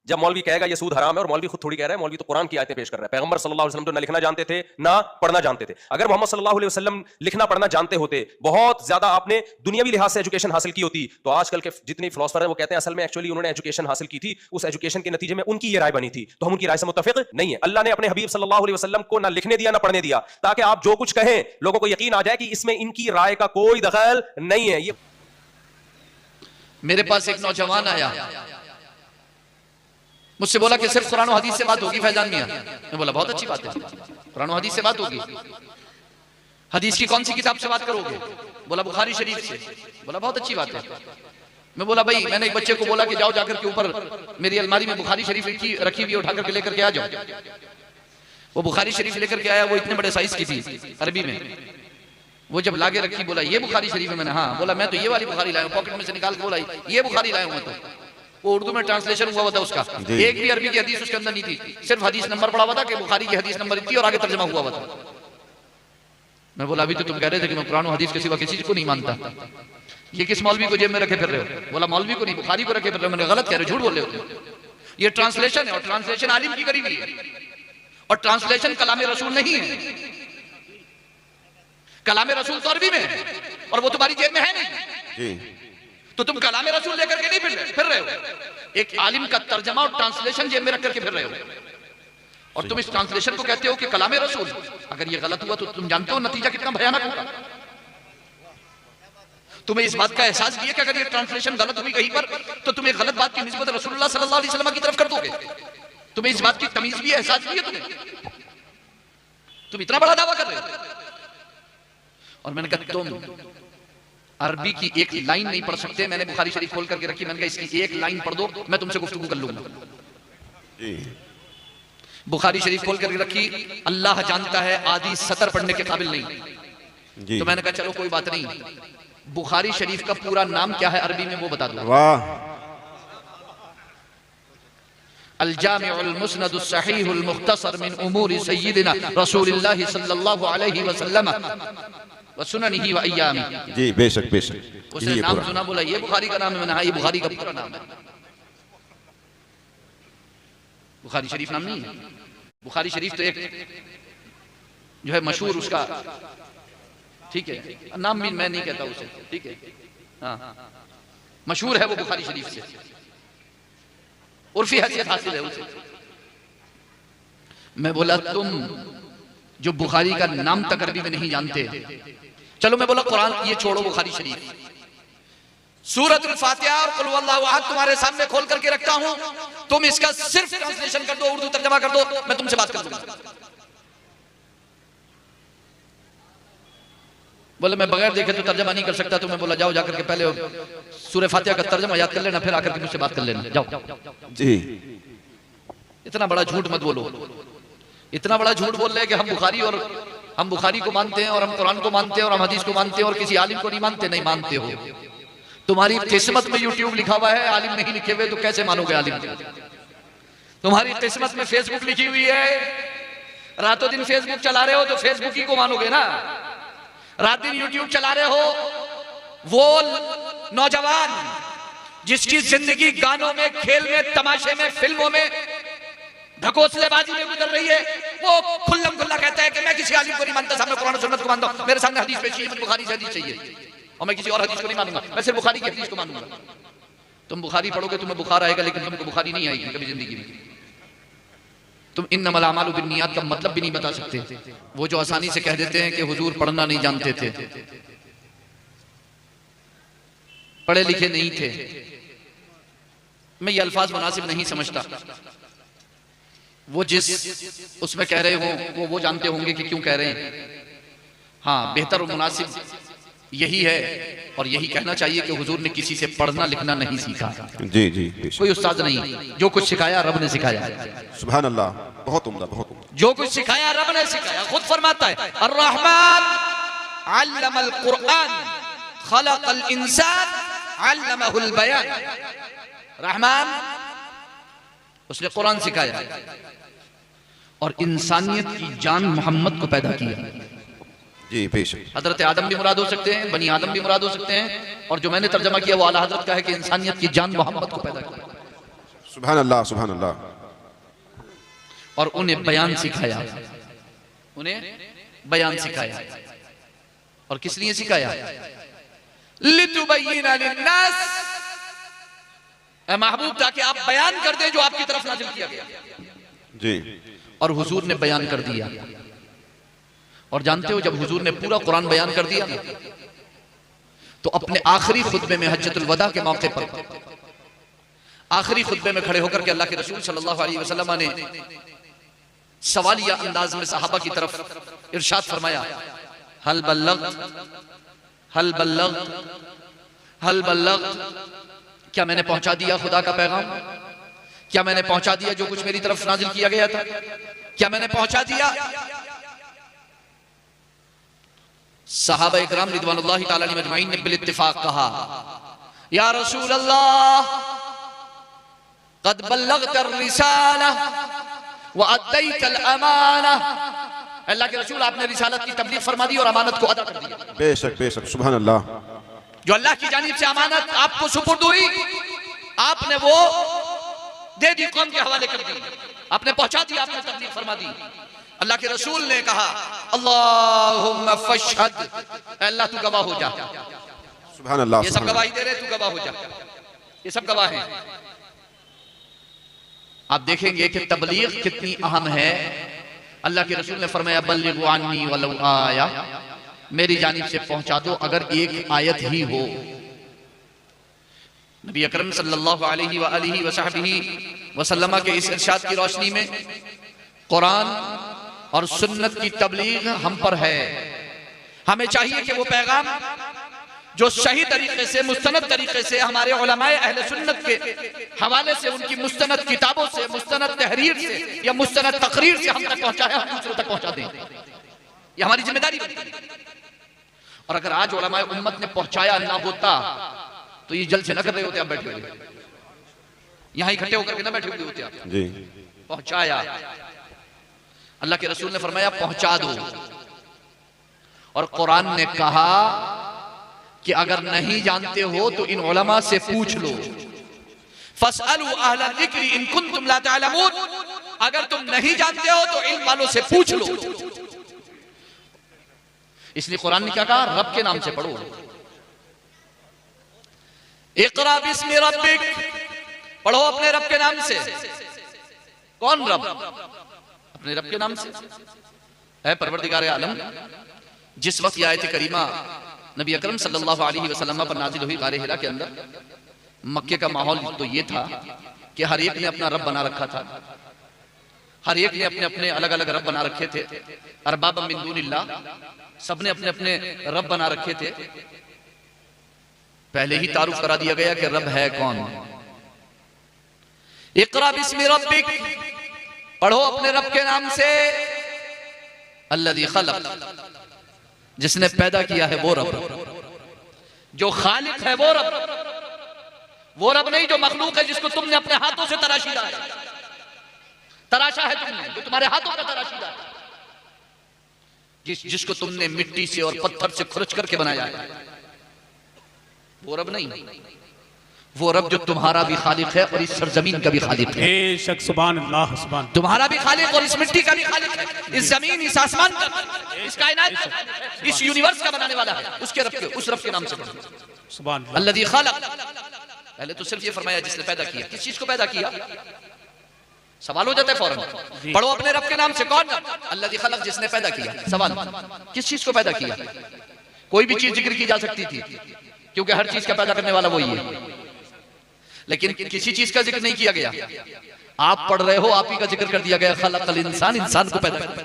जब मौलवी कहेगा ये सूद हराम है, और मौलवी खुद थोड़ी कह रहा है, मौलवी तो कुरान की आयतें पेश कर रहा है। पैगंबर सल्लल्लाहु अलैहि वसल्लम तो ना लिखना जानते थे ना पढ़ना जानते थे। अगर मोहम्मद सल्लल्लाहु अलैहि वसल्लम लिखना पढ़ना जानते होते, बहुत ज्यादा आपने दुनियावी लिहाज से एजुकेशन हासिल की होती, तो आजकल के जितने फिलोसफर हैं वो कहते हैं असल में एक्चुअली उन्होंने एजुकेशन हासिल की थी, उस एजुकेशन के नतीजे में उनकी ये राय बनी थी, तो हम उनकी राय से मुत्तफिक नहीं है। अल्लाह ने अपने हबीब सल्लल्लाहु अलैहि वसल्लम को ना लिखने दिया ना पढ़ने दिया, ताकि आप जो कुछ कहें लोगों को यकीन आ जाए कि इसमें इनकी राय का कोई दखल नहीं है। ये मेरे पास एक नौजवान आया, मुझसे बोला कि सिर्फ कुरान और हदीस से बात होगी फैजान मियां। मैं बोला बहुत अच्छी बात है, कुरान और हदीस से बात होगी। हदीस की कौन सी किताब से बात करोगे? बोला बुखारी शरीफ से। बोला बहुत अच्छी बात है। मैं बोला भाई, मैंने एक बच्चे को बोला कि जाओ जाकर के ऊपर मेरी अलमारी में बुखारी शरीफ रखी हुई उठा करके लेकर के आ जाओ। वो बुखारी शरीफ लेकर के आया, वो इतने बड़े साइज की थी अरबी में। वो जब लाके रखी, बोला ये बुखारी शरीफ है? मैंने हाँ। बोला मैं तो ये वाली बुखारी लाया हूं। पॉकेट में से निकाल के बोला ये बुखारी लाया हूं। तो वो उर्दू में ट्रांसलेशन हुआ था उसका, एक भी अरबी की हदीस उसके अंदर नहीं थी, सिर्फ हदीस नंबर पड़ा हुआ था कि बुखारी की हदीस नंबर थी और आगे तर्जुमा हुआ था। मैं बोला अभी तो तुम कह रहे थे कि मैं कुरान और हदीस के सिवा किसी को नहीं मानता, ये किस मौलवी को जेब में रखे फिर रहे हो? बोला मौलवी को नहीं, बुखारी को रखे फिर रहे हो। मैंने गलत कह रहे हो, झूठ बोल रहे हो। ये ट्रांसलेशन है, और ट्रांसलेशन आलिम की करी हुई है, और ट्रांसलेशन कलाम रसूल नहीं है। कलाम रसूल तो अरबी में है और वो तुम्हारी जेब में है नहीं, तो तुम कलाम रसूल लेकर के नहीं फिर रहे हो। एक आलिम का तर्जमा और ट्रांसलेशन जेब में रख करके फिर रहे हो, और तुम इस ट्रांसलेशन को कहते हो कि कलाम रसूल। अगर ये गलत हुआ तो तुम जानते हो नतीजा कितना भयानक होगा। तुम्हें इस बात का एहसास भी है कि अगर ये ट्रांसलेशन गलत हुई कहीं पर तो तुम एक गलत बात की निस्बत रसूलुल्लाह सल्लल्लाहु अलैहि वसल्लम की तरफ कर दोगे। तुम्हें इस बात की तमीज भी एहसास भी है तुम्हें? तुम इतना बड़ा दावा कर रहे हो। और मैंने कहा तुम अरबी की एक लाइन नहीं पढ़ सकते। मैंने बुखारी शरीफ खोल करके रखी, मैंने कहा इसकी एक लाइन पढ़ दो, मैं तुमसे गुफ्तगू कर लूंगा। बुखारी शरीफ खोल करके रखी, अल्लाह जानता है आधी सतर पढ़ने के काबिल नहीं। तो मैंने कहा चलो कोई बात नहीं, बुखारी शरीफ का पूरा नाम क्या है अरबी में वो बता दो। अल जामिउल मुस्नदुस सहीहुल मुख्तसर मिन उमूरि सय्यिदिना रसूलिल्लाह सल्लल्लाहु अलैहि वसल्लम व सुननिही व अय्यामी। जी बेशक बेशक। उसने नाम सुना, बोला ये बुखारी का नाम है। मैंने हाँ ये बुखारी का पूरा नाम है। बुखारी शरीफ नाम नहीं है। बुखारी शरीफ तो एक जो है मशहूर उसका, ठीक है, नाम भी मैं नहीं कहता उसे, ठीक है, हाँ मशहूर है वो बुखारी शरीफ से, उर्फी हैसियत हासिल है उसे। मैं बोला तुम जो बुखारी का नाम तक अरबी में नहीं जानते, चलो मैं बोला कुरान ये छोड़ो, बुखारी शरीफ सूरतुल फातिहा और कुल हुवल्लाहु अहद तुम्हारे सामने खोल करके रखता हूं, तुम इसका सिर्फ ट्रांसलेशन कर दो, उर्दू तर्जमा कर दो, मैं तुमसे बात कर दूंगा। बोले मैं बगैर देखे तो तर्जमा नहीं कर सकता। तो मैं बोला जाओ जाकर के पहले सूरह फातिहा का तर्जमा याद कर लेना, फिर आकर के मुझसे बात कर लेना, जाओ। जी इतना बड़ा झूठ मत बोलो। इतना बड़ा झूठ बोल रहे हैं कि हम बुखारी को मानते हैं और हम कुरान को मानते हैं और हम हदीस को मानते हैं और किसी आलिम को नहीं मानते। नहीं मानते हो, तुम्हारी किस्मत में यूट्यूब लिखा हुआ है, आलिम नहीं लिखे हुए, तो कैसे मानोगे आलिम? तुम्हारी किस्मत में फेसबुक लिखी हुई है, रातों दिन फेसबुक चला रहे हो तो फेसबुक ही को मानोगे ना। रात दिन यूट्यूब चला रहे हो, वो नौजवान जिसकी जिंदगी गानों में, खेल में, तमाशे में, फिल्मों में, ढकोसलेबाजी में गुजर रही है, वो खुल्लम खुल्ला कहता है कि मैं किसी आलिम को नहीं मानता, सामने कुरान और सुन्नत को मानता हूं, मेरे सामने हदीस पेश कीजिए, मुझे बुखारी से हदीस चाहिए और मैं किसी और हदीस को नहीं मानूंगा, मैं सिर्फ बुखारी की हदीस को मानूंगा। तुम बुखारी पढ़ोगे तुम्हें बुखार आएगा, लेकिन तुमको बुखारी नहीं आएगी कभी जिंदगी में। तुम इन्नमल अमालु बिन्नियात का मतलब भी नहीं बता सकते। वो जो आसानी से कह देते हैं कि हुजूर पढ़ना नहीं जानते थे, पढ़े लिखे नहीं थे, मैं ये अल्फाज मुनासिब नहीं समझता। वो जिस उसमें कह रहे हो वो जानते होंगे कि क्यों कह रहे हैं। हाँ बेहतर और मुनासिब यही है और यही कहना चाहिए कि हुजूर ने किसी से पढ़ना लिखना नहीं सीखा। जी जी कोई उस्ताद नहीं, जो कुछ सिखाया रब ने सिखाया। सुभान अल्लाह, बहुत उम्दा, बहुत उम्दा। जो कुछ सिखाया रब ने सिखाया। खुद फरमाता है अर्रहमान अल्लमल कुरान खलकल इंसान अल्लमहुल बयान। रहमान उसने कुरान सिखाया और इंसानियत की जान मोहम्मद को पैदा किया। जी बेशक। हजरत आदम भी मुराद हो सकते हैं, बनी आदम भी मुराद हो सकते हैं, और जो मैंने तर्जमा किया वो आला हजरत का है कि इंसानियत की जान मोहम्मद को पैदा किया। सुभान अल्लाह, सुभान अल्लाह। और उन्हें बयान सिखाया, उन्हें बयान सिखाया। और किस लिए सिखाया? लितुबय्यिना लिन्नास, ऐ महबूब ताकि आप बयान कर दें जो आपकी तरफ नाज़िल किया गया जी। और हुजूर ने बयान कर दिया। और जानते हो जब हुजूर ने पूरा कुरान बयान कर दिया तो अपने आखिरी खुतबे में हज्जतुल वदा के मौके पर आखिरी खुतबे में खड़े होकर के अल्लाह के रसूल सल्लल्लाहु अलैहि वसल्लम ने सवालिया अंदाज में सहाबा की तरफ इरशाद फरमाया, हल बल्लग़्त, हल बल्लग़्त, हल बल्लग़्त, क्या मैंने पहुंचा दिया खुदा का पैगाम? क्या मैंने पहुंचा दिया जो कुछ मेरी तरफ नाजिल किया गया था? क्या मैंने पहुंचा दिया? सहाबा इकराम रिदवानुल्लाहि ताला अलैहिम अजमईन ने बिल इत्तिफाक कहा, या रसूल अल्लाह क़द बल्लग़्तर रिसाला व अद्दैतल अमाना। अल्लाह के रसूल आपने रिसालत की तबलीग फरमा दी और अमानत को अदा कर दिया। बेशक बेशक, सुभान अल्लाह। जो अल्लाह की जानिब से अमानत आपको सुपुर्द हुई आपने वो दे दी, कौम के हवाले कर दी, आपने पहुंचा दी, आपने तबलीग फरमा दी। अल्लाह के रसूल ने कहा, अल्लाहुम्मा फशहद, अल्लाह तू गवाह हो जा। सुभान अल्लाह। ये सब गवाही दे रहे, तू गवाह हो जा, ये सब गवाह हैं। आप देखेंगे कि तबलीग कितनी अहम है। अल्लाह के रसूल ने फरमाया, बल्लिगु अन्नी वलौ आया, मेरी जानिब से पहुंचा दो अगर एक आयत ही हो। नबी अकरम सल्लल्लाहु अलैहि वसहबिही वसल्लम के इस इरशाद की रोशनी में कुरान और सुन्नत की तबलीग हम पर है। हमें चाहिए कि वो पैगाम जो सही तरीके से, मुस्तनद तरीके से हमारे उलमाए अहले सुन्नत के हवाले से, उनकी मुस्तनद किताबों से, मुस्तनद तहरीर से या मुस्तनद तकरीर से हम तक पहुंचाए, हम दूसरों तक पहुंचा दें। ये हमारी जिम्मेदारी बनती है। और अगर आज उलमाए उम्मत ने पहुंचाया ना होता तो ये जल से न कर रहे होते आप बैठे हुए, यहां इकट्ठे होकर के ना बैठे हुए होते आप जी। पहुंचाया। अल्लाह के रसूल ने फरमाया पहुंचा दो। और कुरान ने कहा कि अगर नहीं जानते हो तो इन उलमा से पूछ लो, फस्अलू अहला ज़िक्र इन कुंतुम ला तअलमून, अगर तुम नहीं जानते हो तो इल्म वालों से पूछ लो। इसलिए कुरान ने क्या कहा? रब के नाम से पढ़ो। इक़रा बिस्मि रब्बिक, पढ़ो अपने रब के नाम से। कौन रब? अपने रब के नाम से। है परवरदिगार आलम। जिस वक्त आयत करीमा नबी अकरम सल्लल्लाहु अलैहि वसल्लम पर नाजिल हुई गारे हिरा के अंदर, मक्के का माहौल तो ये था कि हर एक ने अपना रब बना रखा था, हर एक ने अपने अपने अलग अलग रब बना रखे थे। अरबाब मिन दूनिल्लाह, सबने अपने अपने रब बना रखे थे। पहले ही तारुफ करा दिया गया कि रब है कौन। इक़रा बिस्मि रब्बिक, पढ़ो अपने रब के नाम से। अल्लज़ी खलक़, जिसने पैदा किया है वो रब, जो खालिक है वो रब, वो रब नहीं जो मखलूक है, जिसको तुमने अपने हाथों से तराशीदा है, तराशा है तुमने, जो तुम्हारे हाथों का तराशीदा है, जिसको तुमने मिट्टी से और पत्थर से खुरच करके बनाया है, वो रब नहीं। वो रब जो तुम्हारा भी खालिक है और इस सरजमीन का भी खालिक है। बेशक, सुभान अल्लाह, सुभान। तुम्हारा भी खालिक और इस मिट्टी का भी खालिक है, इस जमीन, इस आसमान का, इस कायनात का, इस यूनिवर्स का बनाने वाला है। उसके रब के, उस रब के नाम से पढ़ो, सुभान अल्लाह। अल्लज़ी खलक़। पहले तो सिर्फ ये फरमाया जिसने पैदा किया। किस चीज को पैदा किया? सवाल हो जाता है फौरन। पढ़ो अपने रब के नाम से। कौन? अल्लज़ी खलक़, जिसने पैदा किया। सवाल, किस चीज को पैदा किया? कोई भी चीज जिक्र की जा सकती थी, क्योंकि हर चीज का पैदा करने वाला वही है, लेकिन किसी चीज का जिक्र नहीं किया गया। आप पढ़ रहे हो, आप ही का जिक्र कर दिया गया, खलक़ल इंसान, इंसान को पैदा किया।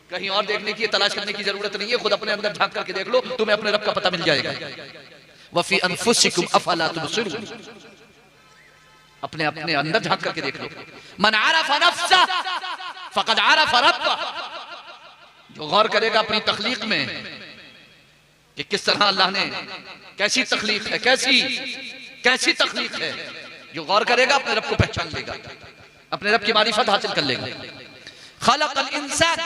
कहीं और देखने की, तलाश करने की जरूरत नहीं है, खुद अपने अंदर झांक करके देख लो, तुम्हें अपने रब का पता मिल जाएगा। वफी अनफुसिकुम अफला तुबसिरून, अपने अपने अंदर झांक करके देख लो। मन आरफ़ नफ्सा फ़क़द आरफ़ रब्बा, जो गौर करेगा अपनी तख्लीक में कि किस तरह अल्लाह ने, कैसी तख्लीक है, कैसी तख्लीक है, जो गौर करेगा अपने रब को पहचान लेगा, अपने रब की मारिफत हासिल कर लेगा। खलक़ल इंसान,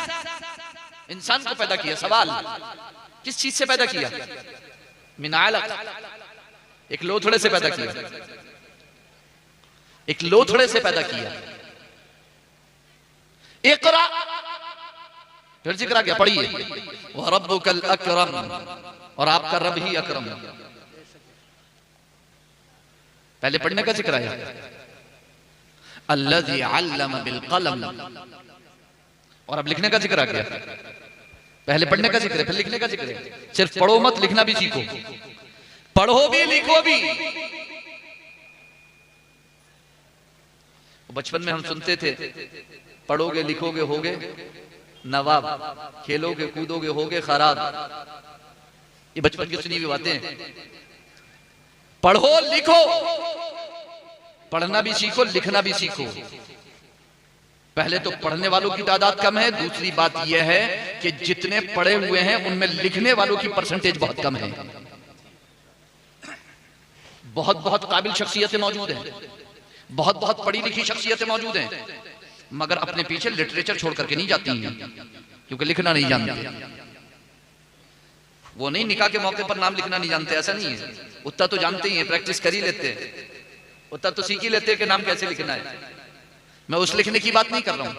इंसान को पैदा किया। सवाल, किस चीज से पैदा किया? मिन अलक़, एक लोथड़े से पैदा किया। एक लोथड़े से पैदा किया। इक़रा, फिर जिक्र आ गया, पढ़िए, व रब्बुकल अकरम, और आपका रब ही अकरम। पहले पढ़ने का जिक्र आया, अल्लज़ी अल्लम बिल कलम, और अब लिखने का जिक्र आ गया। पहले पढ़ने का जिक्र है, फिर लिखने का जिक्र है। सिर्फ पढ़ो मत, लिखना भी सीखो। पढ़ो भी लिखो भी। बचपन में हम सुनते थे, पढ़ोगे लिखोगे होगे नवाब, खेलोगे कूदोगे होगे खराब। ये बचपन की सुनी हुई बातें। पढ़ो लिखो, पढ़ना भी सीखो, लिखना भी सीखो। पहले तो पढ़ने वालों की तादाद कम है, दूसरी बात यह है कि जितने पढ़े हुए हैं उनमें लिखने वालों की परसेंटेज बहुत कम है। बहुत बहुत काबिल शख्सियतें मौजूद हैं, बहुत बहुत पढ़ी लिखी शख्सियतें मौजूद हैं, मगर अपने पीछे लिटरेचर छोड़ करके नहीं जाती हैं, क्योंकि लिखना नहीं जानते। वो नहीं निकाह के मौके पर नाम लिखना नहीं जानते, ऐसा नहीं है। उतना तो जानते ही हैं, प्रैक्टिस कर ही लेते हैं, उतना तो सीख ही लेते हैं कि नाम कैसे लिखना है। मैं उस लिखने की बात नहीं कर रहा हूं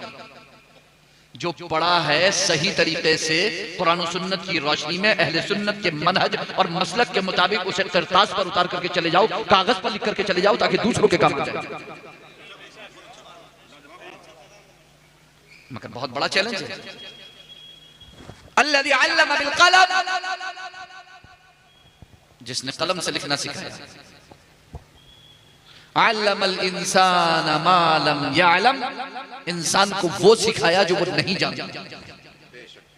जो पढ़ा है सही तरीके से कुरान और सुन्नत की रोशनी में, अहले सुन्नत के मनहज और मसलक के मुताबिक उसे करतास पर उतार करके चले जाओ, कागज पर लिख करके चले जाओ, ताकि दूसरों के काम आ जाए। मगर बहुत बड़ा चैलेंज है। अल्लज़ी अल्लम बिल कलम, जिसने कलम से लिखना सिखाया। अल्लमल इंसान मा लम यअलम, इंसान को वो सिखाया जो वो नहीं जानता।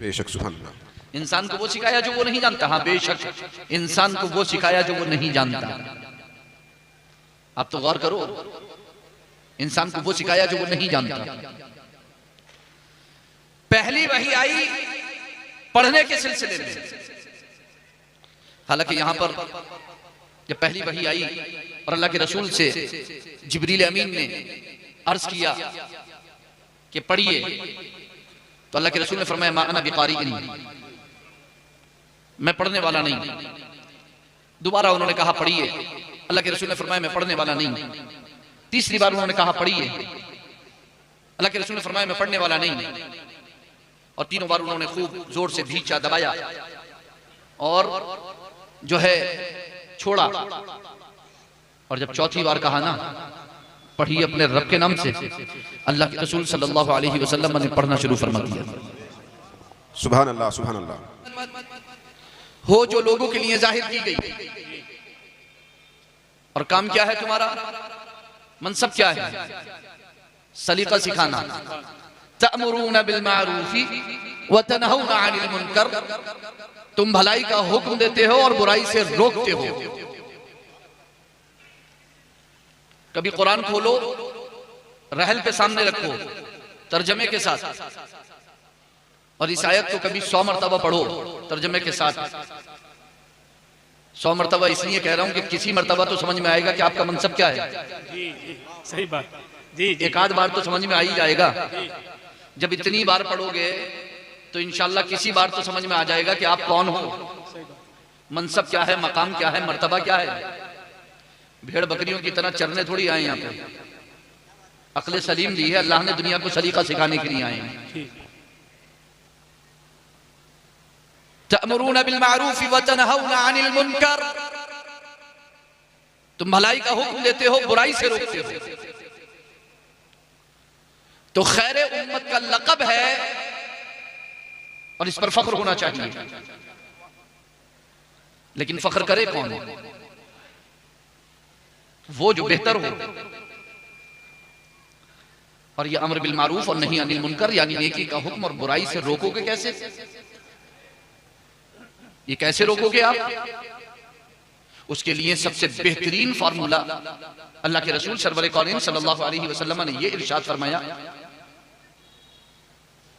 बेशक सुभान अल्लाह। इंसान को वो सिखाया जो वो नहीं जानता। हाँ बेशक, इंसान को वो सिखाया जो वो नहीं जानता। आप तो गौर करो, इंसान को वो सिखाया जो वो नहीं जानता। पहली वही आई पढ़ने के सिलसिले में। हालांकि यहां पर जब पहली वही आई और अल्लाह के रसूल से जिब्रील अमीन ने अर्ज किया कि पढ़िए, तो अल्लाह के रसूल ने फरमाया मा अना बिक़ारिइन, मैं पढ़ने वाला नहीं। दोबारा उन्होंने कहा पढ़िए, अल्लाह के रसूल ने फरमाया मैं पढ़ने वाला नहीं। तीसरी बार उन्होंने कहा पढ़िए, अल्लाह के रसूल ने फरमाया मैं पढ़ने वाला नहीं। और तीनों बार उन्होंने खूब जोर से भींचा, दबाया और जो है छोड़ा। और जब चौथी बार कहा ना पढ़िए अपने रब के नाम से, अल्लाह के रसूल सल्लल्लाहु अलैहि वसल्लम ने पढ़ना शुरू फरमा दिया। सुभान अल्लाह, सुभान अल्लाह। हो जो लोगों के लिए जाहिर की गई, और काम क्या है तुम्हारा, मनसब क्या है, सलीका सिखाना। तअमुरूना बिल मारूफी व तनहौना अनिल मुनकर, तुम भलाई का हुक्म देते हो और बुराई से रोकते हो। कभी कुरान खोलो, रहल पे सामने रखो तर्जमे के साथ, और इस आयत को कभी 100 मरतबा पढ़ो तर्जमे के साथ। 100 मरतबा इसलिए कह रहा हूं कि किसी मरतबा तो समझ में आएगा कि आपका मनसब क्या है। जी सही बात। जी एक आध बार तो समझ में आ ही जाएगा। जब इतनी बार पढ़ोगे तो इंशाल्लाह किसी बार तो समझ में आ जाएगा कि आप कौन हो, मनसब क्या है, मकाम क्या है, मर्तबा क्या है। भेड़ बकरियों की तरह चरने थोड़ी आए यहाँ पे, अक्ल सलीम दी है अल्लाह ने, दुनिया को सलीका सिखाने के लिए आए हैं। तअमुरूना बिल मारूफ व तनहौना अनिल मुनकर, तुम भलाई का हुक्म देते हो, बुराई से रोकते हो। तो खैर उम्मत का लक़ब है और इस पर फख्र होना चाहिए। लेकिन फख्र करे कौन? वो जो बेहतर हो। और ये अम्र बिल मारूफ और नहीं अनिल मुनकर, यानी नेकी का हुक्म और बुराई से रोकोगे कैसे? ये कैसे रोकोगे आप? उसके लिए सबसे बेहतरीन फार्मूला अल्लाह के रसूल सरवर कौनैन सल्लल्लाहु अलैहि वसल्लम ने ये इरशाद फरमाया,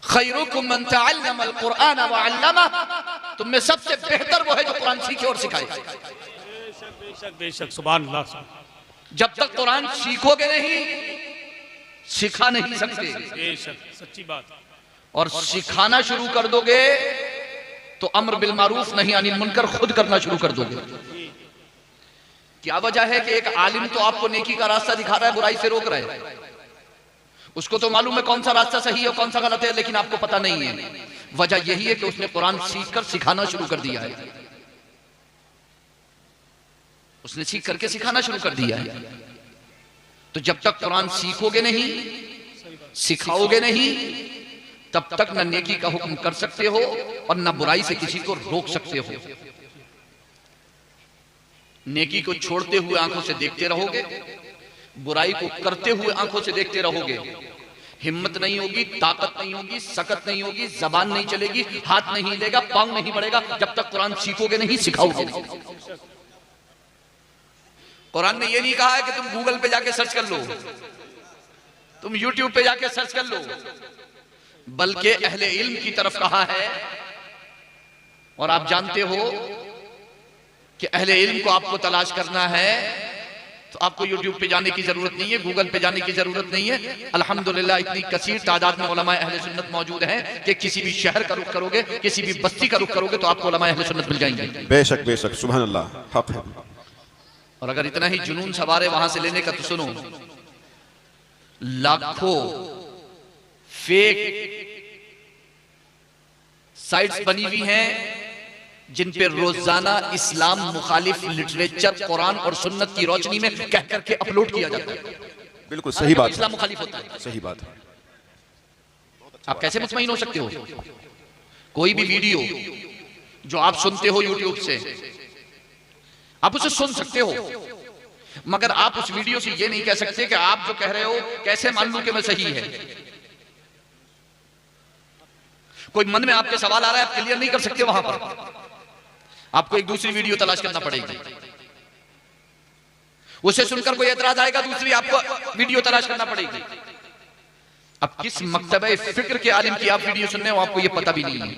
खैरुकुम मन तअल्लमल कुरआन व अल्लमह, तुम में सबसे बेहतर वो है जो कुरान सीखे और सिखाए। बेशक बेशक, सुभान अल्लाह। जब तक कुरान सीखोगे नहीं, सिखा नहीं सकते। बेशक, सच्ची बात। और सिखाना शुरू कर दोगे तो अम्र बिल मारूफ नहीं अनिल मुनकर खुद करना शुरू कर दोगे। क्या वजह है कि एक आलिम तो आपको नेकी का रास्ता दिखा रहा है, बुराई से रोक रहा है, उसको तो मालूम है कौन सा रास्ता सही है कौन सा गलत है, लेकिन आपको पता नहीं है। वजह यही है कि उसने कुरान सीखकर सिखाना शुरू कर दिया है, उसने सीख करके सिखाना शुरू कर दिया है। तो जब तक कुरान सीखोगे नहीं, सिखाओगे नहीं, तब तक न नेकी का हुक्म कर सकते हो और न बुराई से किसी को रोक सकते हो। नेकी को छोड़ते हुए आंखों से देखते रहोगे, बुराई को करते हुए आंखों से देखते रहोगे, हिम्मत नहीं होगी, ताकत नहीं होगी, सकत नहीं होगी, जबान नहीं चलेगी, हाथ नहीं हिलेगा, पांव नहीं बढ़ेगा, जब तक कुरान सीखोगे नहीं, सिखाओगे नहीं। कुरान ने यह नहीं कहा है कि तुम गूगल पे जाके सर्च कर लो, तुम यूट्यूब पे जाके सर्च कर लो, बल्कि अहले इल्म की तरफ कहा है। और आप जानते हो कि अहले इल्म को आपको तलाश करना है तो आपको यूट्यूब पे जाने की जरूरत नहीं है, गूगल पे जाने की जरूरत नहीं है। अल्हम्दुलिल्लाह इतनी कसीर तादाद में उलमाए अहले सुन्नत मौजूद हैं कि किसी भी शहर का रुख करोगे, किसी भी बस्ती का रुख करोगे तो आपको उलमाए अहले सुन्नत मिल जाएंगे। बेशक बेशक, सुभान अल्लाह, हक है। और अगर इतना ही जुनून सवार है वहां से लेने का तो सुनो, लाखों फेक साइट्स बनी हुई हैं जिन पे रोजाना इस्लाम मुखालिफ लिटरेचर कुरान और सुन्नत की रोशनी में कह करके अपलोड किया जाता है। बिल्कुल सही बात, इस्लाम मुखालिफ होता है, सही बात है। आप कैसे मुतमईन हो सकते हो? कोई भी वीडियो जो आप सुनते हो यूट्यूब से, आप उसे सुन सकते हो, मगर आप उस वीडियो से ये नहीं कह सकते कि आप जो कह रहे हो कैसे मान लूं कि मैं सही है। कोई मन में आपके सवाल आ रहा है, आप क्लियर नहीं कर सकते, वहां पर आपको एक दूसरी वीडियो तलाश करना पड़ेगी। उसे सुनकर कोई एतराज आएगा, दूसरी आपको वीडियो तलाश करना पड़ेगी। अब किस मकतबे फिक्र के आलिम की आप वीडियो सुन रहे हो आपको यह पता भी नहीं है।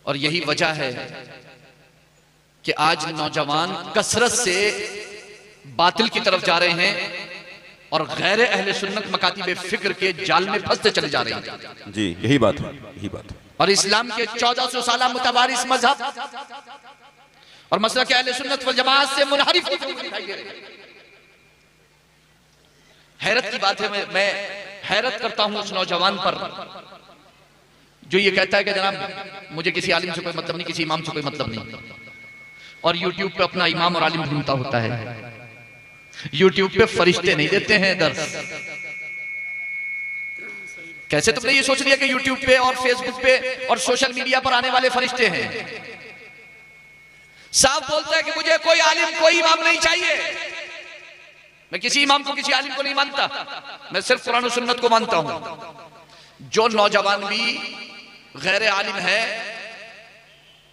और यही वजह है कि आज नौजवान कसरत से बातिल की तरफ जा रहे हैं और गैर अहले सुन्नत मकातिब फिक्र के जाल में फंसते चले जा रहे हैं। जी यही बात है, यही बात है। और इस्लाम के 1400 साल मुतवारिस मजहब और मसलक अहले सुन्नत वल जमात से मुनहरिफ दिखाई दे रहे हैं। हैरत की बात है, मैं हैरत करता हूं उस नौजवान पर जो ये कहता है कि जनाब मुझे किसी आलिम से कोई मतलब नहीं, किसी इमाम से कोई मतलब नहीं, और यूट्यूब पे अपना इमाम और आलिम ढूंढता होता है। यूट्यूब पे फरिश्ते नहीं देते हैं दर्स। कैसे तुमने ये सोच लिया कि यूट्यूब पे और फेसबुक पे और सोशल मीडिया पर आने वाले फरिश्ते हैं? साफ बोलता है कि मुझे कोई आलिम कोई इमाम नहीं चाहिए, मैं किसी इमाम को किसी आलिम को नहीं मानता, मैं सिर्फ कुरान और सुन्नत को मानता हूं। जो नौजवान भी गैर आलिम है,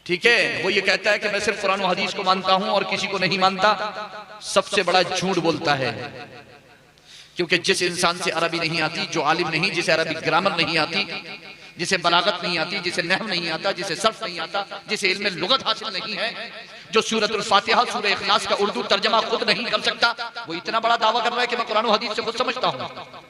ठीक है, वो ये कहता है कि मैं सिर्फ कुरान और हदीस को मानता हूं और किसी को नहीं मानता, सबसे बड़ा झूठ बोलता है। क्योंकि जिस इंसान से अरबी नहीं आती, जो आलिम नहीं, जिसे अरबी ग्रामर नहीं आती, जिसे बलागत नहीं आती, जिसे नहव नहीं आता, जिसे सर्फ नहीं आता, जिसे इल्म लुगत हासिल नहीं है, जो सूरतुल फातिहा सूरह इखलास का उर्दू तर्जमा खुद नहीं कर सकता, वो इतना बड़ा दावा कर रहा है कि मैं कुरान और हदीस से खुद समझता हूं।